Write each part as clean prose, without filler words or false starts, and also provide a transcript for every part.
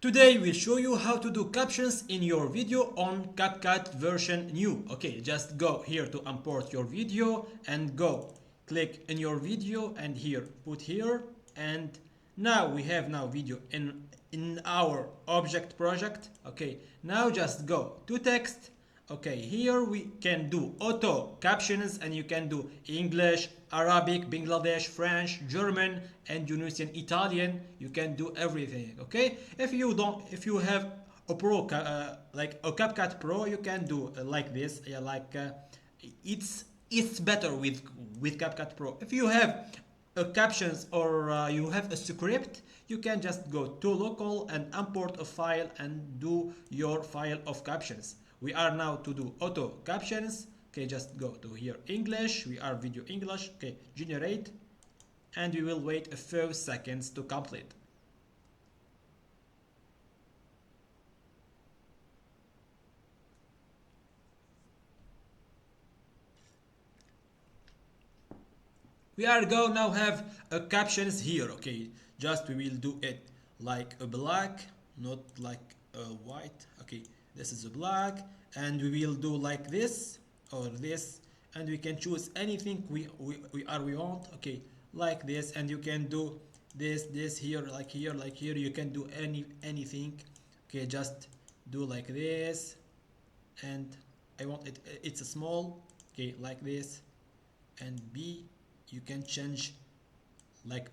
Today we'll show you how to do captions in your video on CapCut version new. Okay, just go here to import your video and go click in your video and here put here, and now we have now video in our object project. Okay, now just go to text. Okay, here we can do auto captions and you can do English, Arabic, Bangladesh, French, German, Indonesian, Italian. You can do everything. Okay, if you have a pro like a CapCut Pro, you can do like this. Yeah, it's better with CapCut Pro. If you have captions or you have a script, you can just go to local and import a file and do your file of captions. We are now to do auto captions. Okay, just go to here English. We are video English. Okay, generate, and we will wait a few seconds to complete. We are go now have captions here. Okay, just we will do it like a black, not like a white. Okay, this is a black, and we will do like this or this, and we can choose anything we want. Okay, like this, and you can do this here, like here, like here. You can do anything. Okay, just do like this, and I want it's a small. Okay, like this, and B you can change like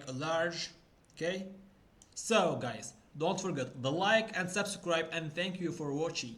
a large. Okay, so guys, don't forget the like and subscribe, and thank you for watching.